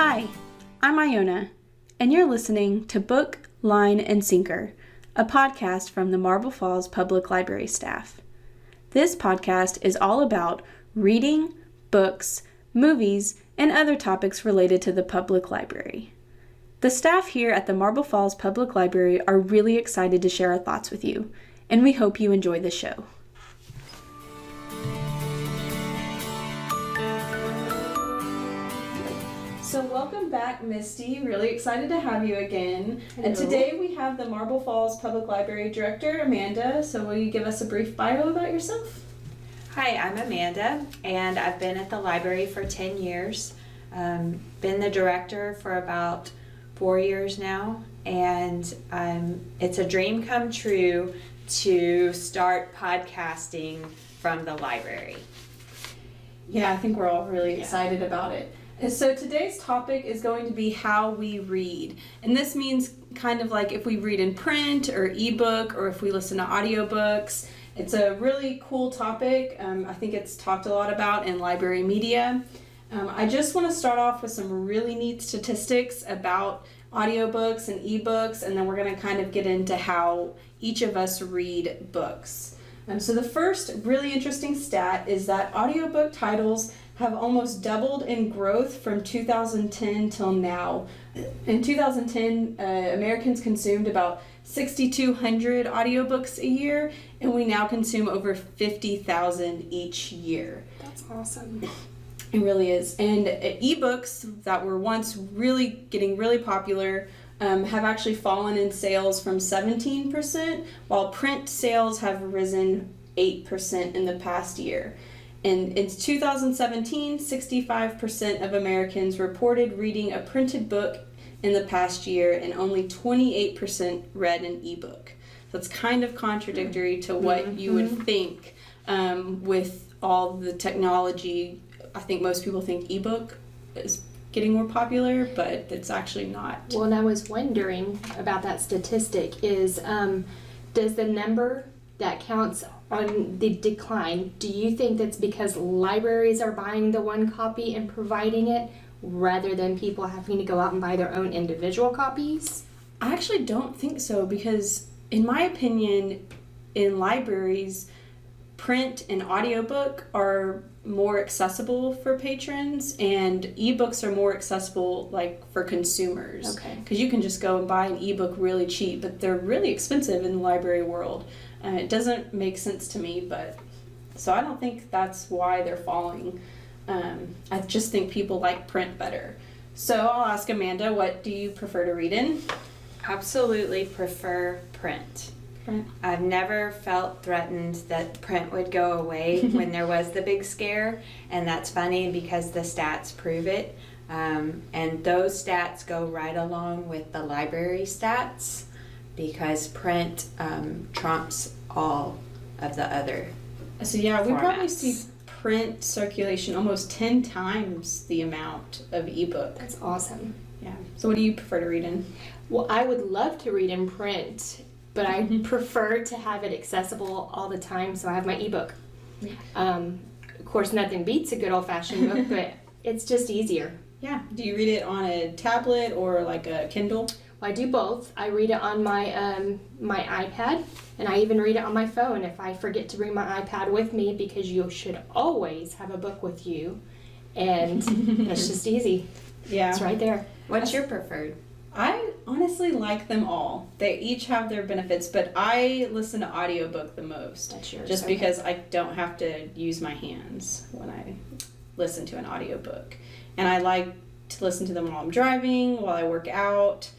Hi, I'm Iona, and you're listening to Book, Line, and Sinker, a podcast from the Marble Falls Public Library staff. This podcast is all about reading, books, movies, and other topics related to the public library. The staff here at the Marble Falls Public Library are really excited to share our thoughts with you, and we hope you enjoy the show. So welcome back, Misty. Really excited to have you again. Hello. And today we have the Marble Falls Public Library Director, Amanda. So will you give us a brief bio about yourself? Hi, I'm Amanda, and I've been at the library for 10 years. Been the director for about 4 years now, and it's a dream come true to start podcasting from the library. Yeah, I think we're all really excited about it. And so today's topic is going to be how we read. And this means kind of like if we read in print or ebook or if we listen to audiobooks. It's a really cool topic. I think it's talked a lot about in library media. I just want to start off with some really neat statistics about audiobooks and ebooks, and then we're going to kind of get into how each of us read books. So the first really interesting stat is that audiobook titles have almost doubled in growth from 2010 till now. In 2010, Americans consumed about 6,200 audiobooks a year, and we now consume over 50,000 each year. That's awesome. It really is. And ebooks that were once getting really popular have actually fallen in sales from 17%, while print sales have risen 8% in the past year. And in 2017, 65% of Americans reported reading a printed book in the past year, and only 28% read an ebook. So it's kind of contradictory to what you would think with all the technology. I think most people think ebook is getting more popular, but it's actually not. Well, and I was wondering about that statistic is, does the number that counts on the decline, do you think that's because libraries are buying the one copy and providing it rather than people having to go out and buy their own individual copies? I actually don't think so, because in my opinion, in libraries, print and audiobook are more accessible for patrons, and ebooks are more accessible like for consumers. Okay. Because you can just go and buy an ebook really cheap, but they're really expensive in the library world. It doesn't make sense to me, but so I don't think that's why they're falling. I just think people like print better. So I'll ask Amanda, what do you prefer to read in? Absolutely prefer print. Print. I've never felt threatened that print would go away when there was the big scare, and that's funny because the stats prove it. And those stats go right along with the library stats, because print trumps all of the other So yeah, we probably formats. see print circulation almost 10 times the amount of ebook. That's awesome. Yeah. So what do you prefer to read in? Well, I would love to read in print, but I prefer to have it accessible all the time, so I have my ebook. Of course, nothing beats a good old-fashioned book, but it's just easier. Yeah. Do you read it on a tablet or like a Kindle? Well, I do both. I read it on my my iPad, and I even read it on my phone if I forget to bring my iPad with me, because you should always have a book with you, and that's just easy. Yeah. It's right there. What's your preferred? I honestly like them all. They each have their benefits, but I listen to audiobook the most. That's yours. Just okay. because I don't have to use my hands when I listen to an audiobook. And I like to listen to them while I'm driving, while I work out.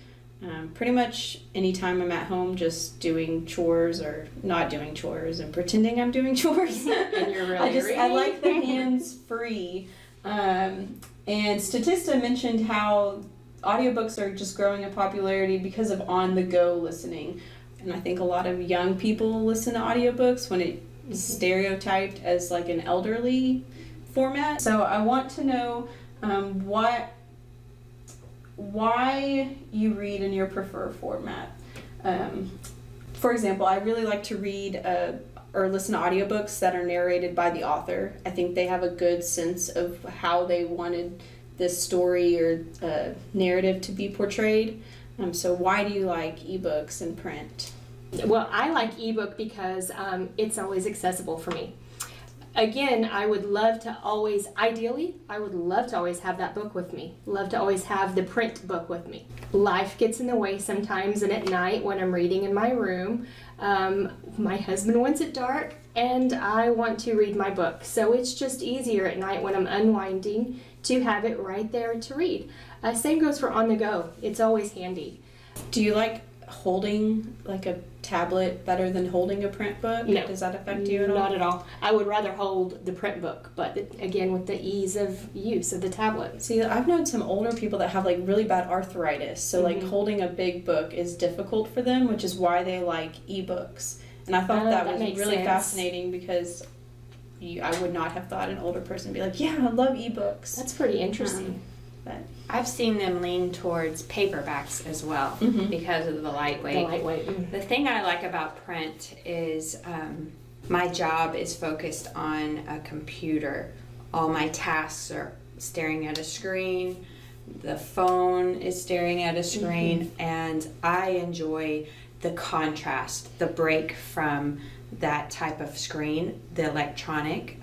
Pretty much anytime I'm at home just doing chores or not doing chores and pretending I'm doing chores. And you're really I like the hands-free. And Statista mentioned how audiobooks are just growing in popularity because of on-the-go listening. And I think a lot of young people listen to audiobooks when it's stereotyped as like an elderly format. So I want to know why you read in your preferred format. For example, I really like to read or listen to audiobooks that are narrated by the author. I think they have a good sense of how they wanted this story or narrative to be portrayed. So why do you like ebooks and print? Well, I like ebook because it's always accessible for me. Again, I would love to always, ideally, I would love to always have that book with me. Love to always have the print book with me. Life gets in the way sometimes, and at night when I'm reading in my room, my husband wants it dark, and I want to read my book. So it's just easier at night when I'm unwinding to have it right there to read. Same goes for on the go. It's always handy. Do you like holding like a tablet better than holding a print book? No. Does that affect you at all? Not at all. I would rather hold the print book, but again, with the ease of use of the tablet. See, I've known some older people that have like really bad arthritis, so like holding a big book is difficult for them, which is why they like ebooks. And I thought that was makes really sense. fascinating because I would not have thought an older person would be like, yeah, I love ebooks. That's pretty interesting. But I've seen them lean towards paperbacks as well because of the lightweight. The lightweight. The thing I like about print is my job is focused on a computer. All my tasks are staring at a screen. The phone is staring at a screen, and I enjoy the contrast, the break from that type of screen, the electronic.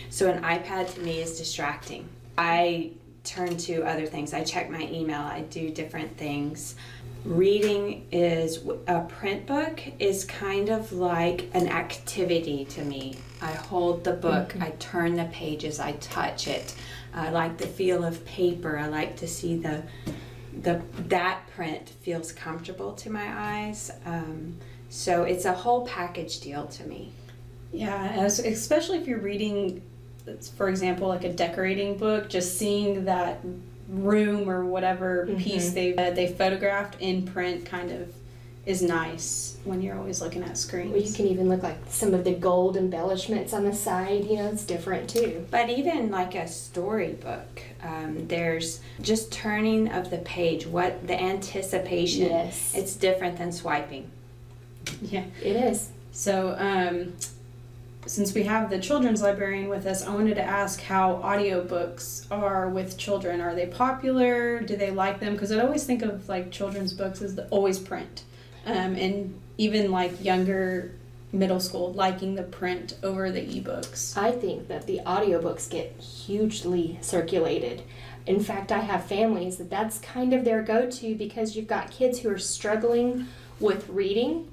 So an iPad to me is distracting. I turn to other things. I check my email. I do different things. Reading is a print book is kind of like an activity to me. I hold the book, I turn the pages, I touch it. I like the feel of paper. I like to see that print feels comfortable to my eyes. So it's a whole package deal to me. yeah, especially if you're reading, for example, like a decorating book, just seeing that room or whatever piece they photographed in print kind of is nice when you're always looking at screens. Well, you can even look like some of the gold embellishments on the side. You know, it's different too. But even like a storybook, there's just turning of the page, what the anticipation. Yes. It's different than swiping. Yeah. It is. So, since we have the children's librarian with us, I wanted to ask how audiobooks are with children. Are they popular? Do they like them? Because I always think of like children's books as always print. And even like younger middle school liking the print over the ebooks. I think that the audiobooks get hugely circulated. In fact, I have families that's kind of their go-to because you've got kids who are struggling with reading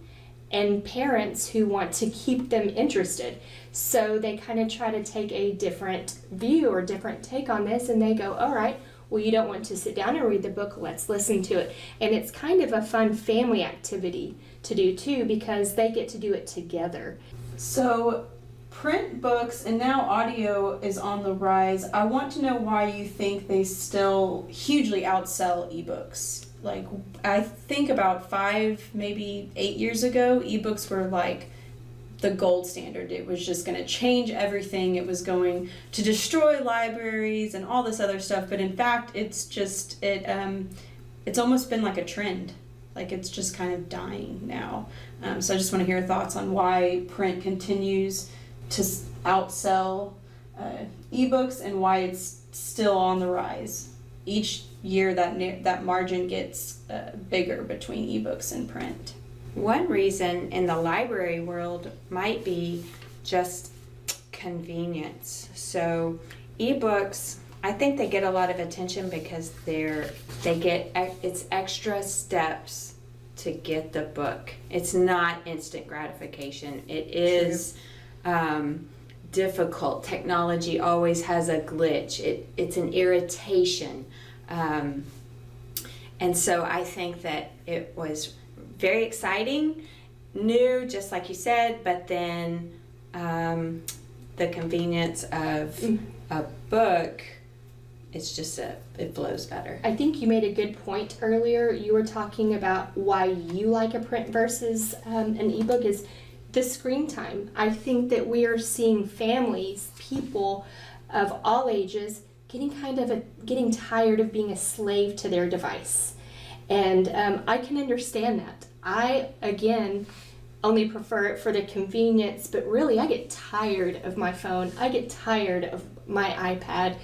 and parents who want to keep them interested. So they kind of try to take a different view or different take on this, and they go, all right, well, you don't want to sit down and read the book, let's listen to it. And it's kind of a fun family activity to do too because they get to do it together. So print books and now audio is on the rise. I want to know why you think they still hugely outsell ebooks. Like, I think about 5, maybe 8 years ago, ebooks were like the gold standard. It was just going to change everything. It was going to destroy libraries and all this other stuff. But in fact, it's just, it's almost been like a trend. Like, it's just kind of dying now. So I just want to hear your thoughts on why print continues to outsell ebooks and why it's still on the rise. Each year that margin gets bigger between ebooks and print. One reason in the library world might be just convenience. So ebooks, I think they get a lot of attention because it's extra steps to get the book. It's not instant gratification. It is difficult. Technology always has a glitch. It's an irritation. And so I think that it was very exciting, new, just like you said, but then the convenience of a book, it's just it flows better. I think you made a good point earlier. You were talking about why you like a print versus an ebook is the screen time. I think that we are seeing families, people of all ages, getting tired of being a slave to their device. And I can understand that. I, again, only prefer it for the convenience, but really I get tired of my phone. I get tired of my iPad.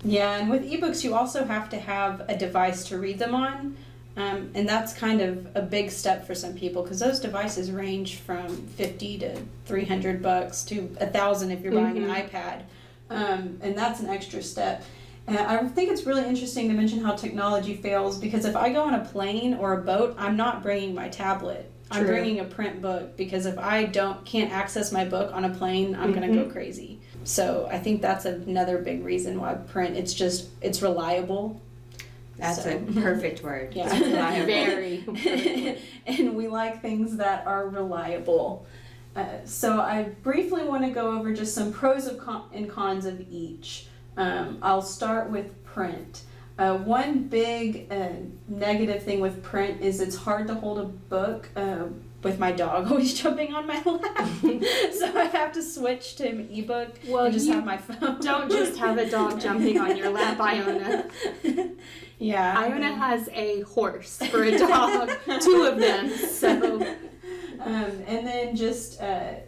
Yeah, and with ebooks, you also have to have a device to read them on. And that's kind of a big step for some people because those devices range from $50 to $300 to $1,000 if you're buying an iPad. And that's an extra step. And I think it's really interesting to mention how technology fails because if I go on a plane or a boat, I'm not bringing my tablet. I'm True. bringing a print book because if I can't access my book on a plane, I'm going to go crazy. So I think that's another big reason why print, it's reliable. That's So. a perfect word. Yeah. It's reliable. Very perfect word. And we like things that are reliable. So I briefly want to go over just some pros and cons of each. I'll start with print. One big negative thing with print is it's hard to hold a book with my dog always jumping on my lap. So I have to switch to an ebook and just have my phone. Don't just have a dog jumping on your lap, Iona. Yeah. Iona has a horse for a dog, 2 of them. So And then just I've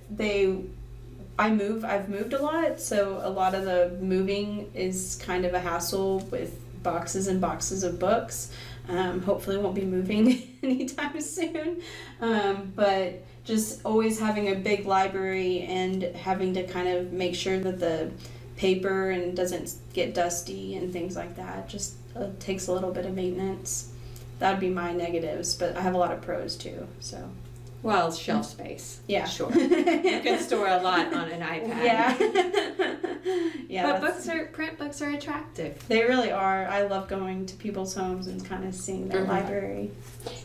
moved a lot, so a lot of the moving is kind of a hassle with boxes and boxes of books. Hopefully won't be moving anytime soon. But just always having a big library and having to kind of make sure that the paper and doesn't get dusty and things like that just takes a little bit of maintenance. That'd be my negatives, but I have a lot of pros too, so. Well, shelf space. Yeah. Sure. You can store a lot on an iPad. Yeah. Yeah. But print books are attractive. They really are. I love going to people's homes and kind of seeing their library.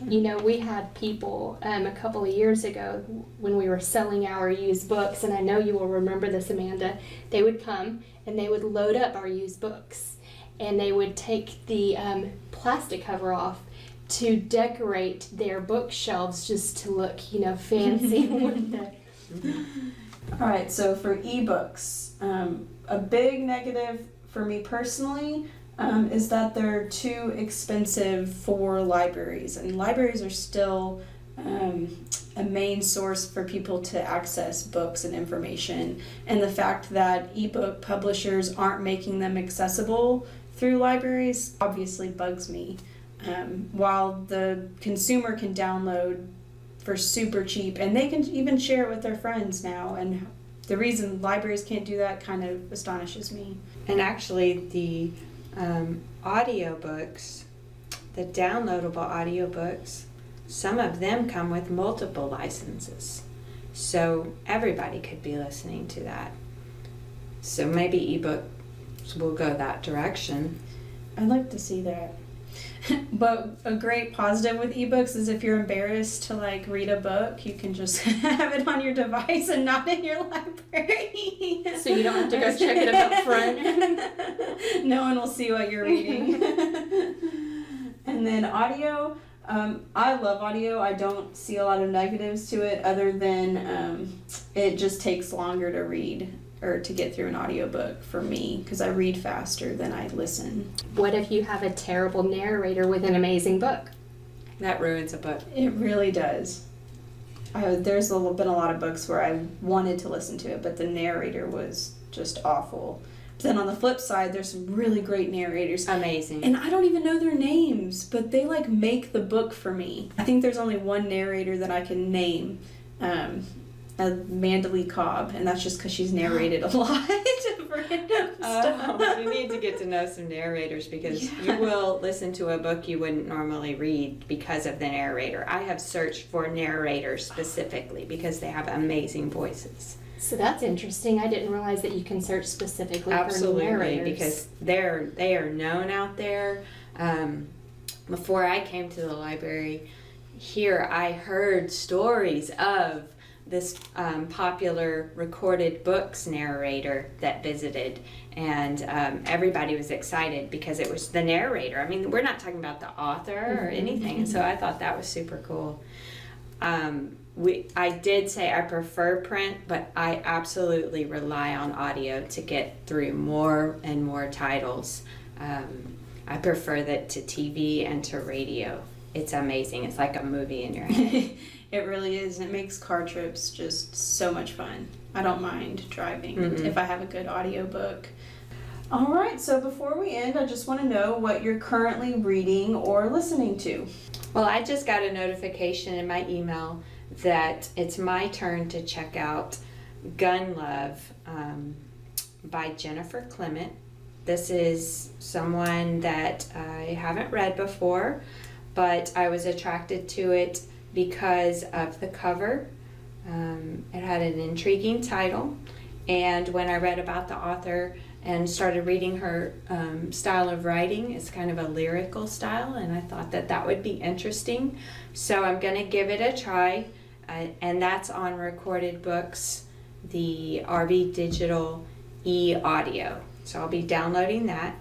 you know, we had people a couple of years ago when we were selling our used books, and I know you will remember this, Amanda. They would come and they would load up our used books, and they would take the plastic cover off to decorate their bookshelves just to look, you know, fancy with the. All right, so for ebooks, a big negative for me personally is that they're too expensive for libraries, and libraries are still a main source for people to access books and information, and the fact that ebook publishers aren't making them accessible through libraries obviously bugs me. While the consumer can download for super cheap, and they can even share it with their friends now, and the reason libraries can't do that kind of astonishes me. And actually the audiobooks, the downloadable audiobooks, some of them come with multiple licenses. So everybody could be listening to that. So maybe ebooks will go that direction. I'd like to see that. But a great positive with ebooks is if you're embarrassed to like read a book, you can just have it on your device and not in your library. So you don't have to go check it up front. No one will see what you're reading. And then audio, I love audio. I don't see a lot of negatives to it other than it just takes longer to read or to get through an audiobook for me because I read faster than I listen. What if you have a terrible narrator with an amazing book? That ruins a book. It really does. There's been a lot of books where I wanted to listen to it, but the narrator was just awful. But then on the flip side, there's some really great narrators. Amazing. And I don't even know their names, but they like make the book for me. I think there's only one narrator that I can name, Amanda Lee Cobb, and that's just because she's narrated a lot of random stuff. You need to get to know some narrators because Yeah. you will listen to a book you wouldn't normally read because of the narrator. I have searched for narrators specifically because they have amazing voices. So that's interesting. I didn't realize that you can search specifically Absolutely, for narrators. because they are known out there. Before I came to the library here, I heard stories of this popular recorded books narrator that visited, and everybody was excited because it was the narrator. I mean, we're not talking about the author or anything, and so I thought that was super cool. I did say I prefer print, but I absolutely rely on audio to get through more and more titles. I prefer that to TV and to radio. It's amazing. It's like a movie in your head. It really is. It makes car trips just so much fun. I don't mind driving if I have a good audiobook. All right, so before we end, I just want to know what you're currently reading or listening to. Well, I just got a notification in my email that it's my turn to check out Gun Love by Jennifer Clement. This is someone that I haven't read before, but I was attracted to it because of the cover. It had an intriguing title, and when I read about the author and started reading her style of writing, it's kind of a lyrical style, and I thought that that would be interesting. So I'm going to give it a try, and that's on Recorded Books, the RV Digital e-audio. So I'll be downloading that.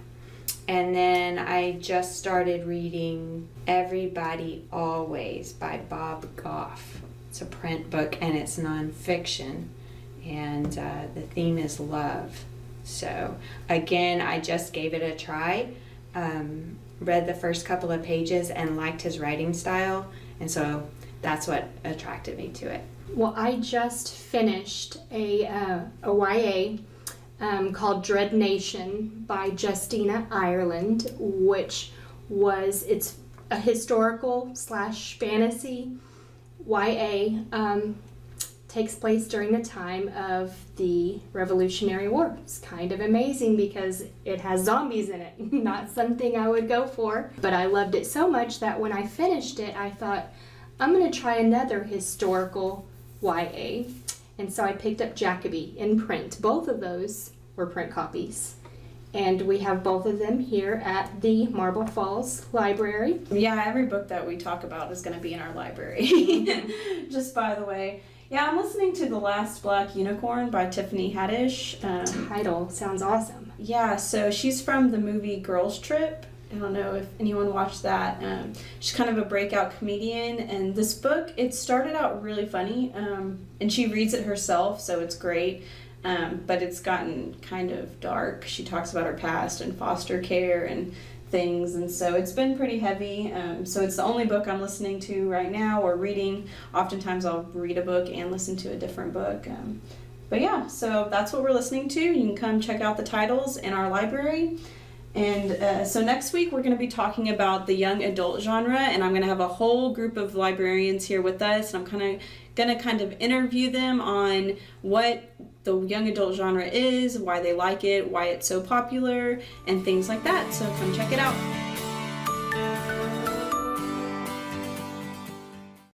And then I just started reading Everybody Always by Bob Goff. It's a print book and it's nonfiction, and the theme is love. So again, I just gave it a try, read the first couple of pages and liked his writing style, and so that's what attracted me to it. Well, I just finished a YA called Dread Nation by Justina Ireland, which it's a historical / fantasy YA. Takes place during the time of the Revolutionary War. It's kind of amazing because it has zombies in it. Not something I would go for, but I loved it so much that when I finished it, I thought, I'm going to try another historical YA. And so I picked up Jacoby in print. Both of those were print copies. And we have both of them here at the Marble Falls Library. Yeah, every book that we talk about is going to be in our library. Just by the way. Yeah, I'm listening to The Last Black Unicorn by Tiffany Haddish. Title sounds awesome. Yeah, so she's from the movie Girls Trip. I don't know if anyone watched that. She's kind of a breakout comedian, and this book, it started out really funny, and she reads it herself, so it's great, but it's gotten kind of dark. She talks about her past and foster care and things, and so it's been pretty heavy. So it's the only book I'm listening to right now or reading. Oftentimes I'll read a book and listen to a different book. But yeah, so that's what we're listening to. You can come check out the titles in our library. And so next week we're going to be talking about the young adult genre, and I'm going to have a whole group of librarians here with us, and I'm going to interview them on what the young adult genre is, why they like it, why it's so popular, and things like that. So come check it out.